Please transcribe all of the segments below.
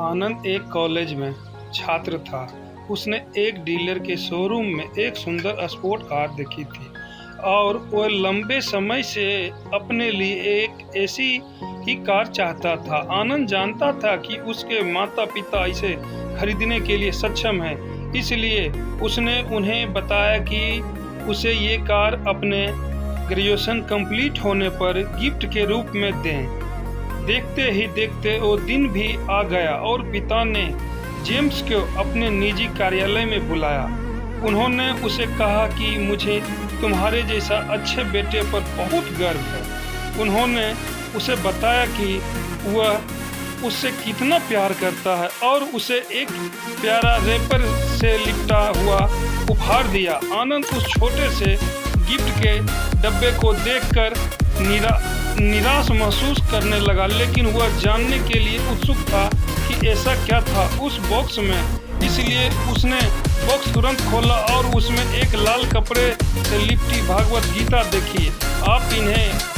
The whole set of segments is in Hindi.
आनंद एक कॉलेज में छात्र था। उसने एक डीलर के शोरूम में एक सुंदर स्पोर्ट कार देखी थी और वह लंबे समय से अपने लिए एक ऐसी ही कार चाहता था। आनंद जानता था कि उसके माता पिता इसे खरीदने के लिए सक्षम हैं, इसलिए उसने उन्हें बताया कि उसे ये कार अपने ग्रेजुएशन कंप्लीट होने पर गिफ्ट के रूप में दें। देखते ही देखते वो दिन भी आ गया और पिता ने जेम्स को अपने निजी कार्यालय में बुलाया। उन्होंने उसे कहा कि मुझे तुम्हारे जैसा अच्छे बेटे पर बहुत गर्व है। उन्होंने उसे बताया कि वह उससे कितना प्यार करता है और उसे एक प्यारा रैपर से लिपटा हुआ उपहार दिया। आनंद उस छोटे से गिफ्ट के डब्बे को देखकर निराश महसूस करने लगा, लेकिन वह जानने के लिए उत्सुक था कि ऐसा क्या था उस बॉक्स में। इसलिए उसने बॉक्स तुरंत खोला और उसमें एक लाल कपड़े से लिपटी भागवत गीता देखी। आप इन्हें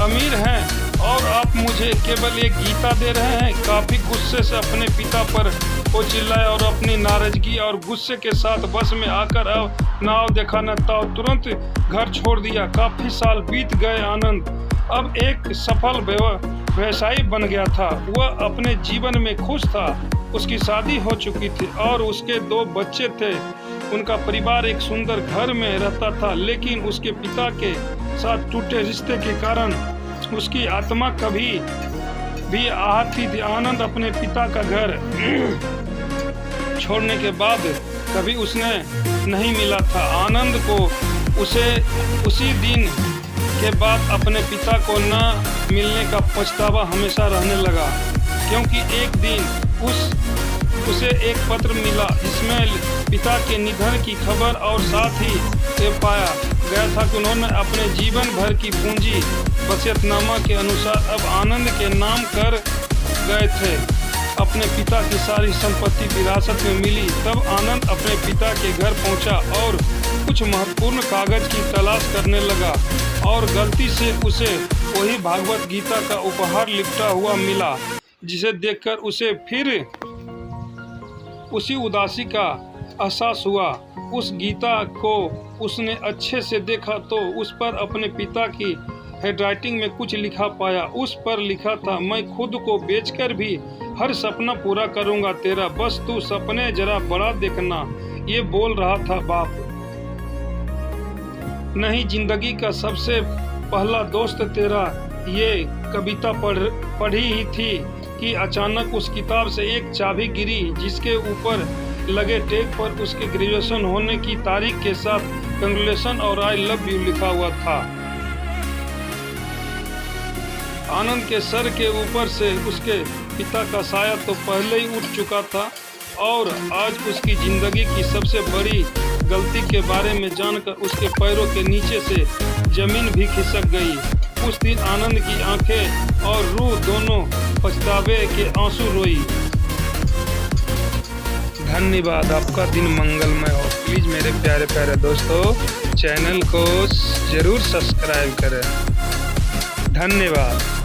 अमीर हैं और आप मुझे केवल एक गीता दे रहे हैं। काफी गुस्से से अपने पिता पर वो चिल्लाया और अपनी नाराजगी और गुस्से के साथ बस में आकर अब नाव देखा न ताव तुरंत घर छोड़ दिया। काफी साल बीत गए। आनंद अब एक सफल व्यवसायी बन गया था। वह अपने जीवन में खुश था। उसकी शादी हो चुकी थी और उसके 2 बच्चे थे। उनका परिवार एक सुंदर घर में रहता था, लेकिन उसके पिता के साथ टूटे रिश्ते के कारण उसकी आत्मा कभी भी आहती थी। आनंद अपने पिता का घर छोड़ने के बाद कभी उसने नहीं मिला था। आनंद को उसी दिन के बाद अपने पिता को न मिलने का पछतावा हमेशा रहने लगा, क्योंकि एक दिन उसे एक पत्र मिला जिसमें पिता के निधन की खबर और साथ ही ये पाया गया था कि उन्होंने अपने जीवन भर की पूंजी वसीयतनामा के अनुसार अब आनंद के नाम कर गए थे। अपने पिता की सारी संपत्ति विरासत में मिली। तब आनंद अपने पिता के घर पहुंचा और कुछ महत्वपूर्ण कागज की तलाश करने लगा और गलती से उसे वही भागवत गीता का उपहार लिपटा हुआ मिला, जिसे देखकर उसे फिर उसी उदासी का एहसास हुआ। उस गीता को उसने अच्छे से देखा तो उस पर अपने पिता की हैंडराइटिंग में कुछ लिखा पाया। उस पर लिखा था, मैं खुद को बेचकर भी हर सपना पूरा करूंगा तेरा, बस तू सपने जरा बड़ा देखना। ये बोल रहा था बाप। नहीं, जिंदगी का सबसे पहला दोस्त तेरा। ये कविता पढ़ी ही थी कि अचानक उस किताब से एक चाबी गिरी, जिसके ऊपर लगे टैग पर उसके ग्रेजुएशन होने की तारीख के साथ कंग्रेचुलेशन और आई लव यू लिखा हुआ था। आनंद के सर के ऊपर से उसके पिता का साया तो पहले ही उठ चुका था और आज उसकी जिंदगी की सबसे बड़ी गलती के बारे में जानकर उसके पैरों के नीचे से जमीन भी खिसक गई। उस दिन आनंद की आंखें और रूह दोनों पछतावे के आंसू रोई। धन्यवाद। आपका दिन मंगलमय हो। प्लीज़ मेरे प्यारे प्यारे दोस्तों, चैनल को ज़रूर सब्सक्राइब करें। धन्यवाद।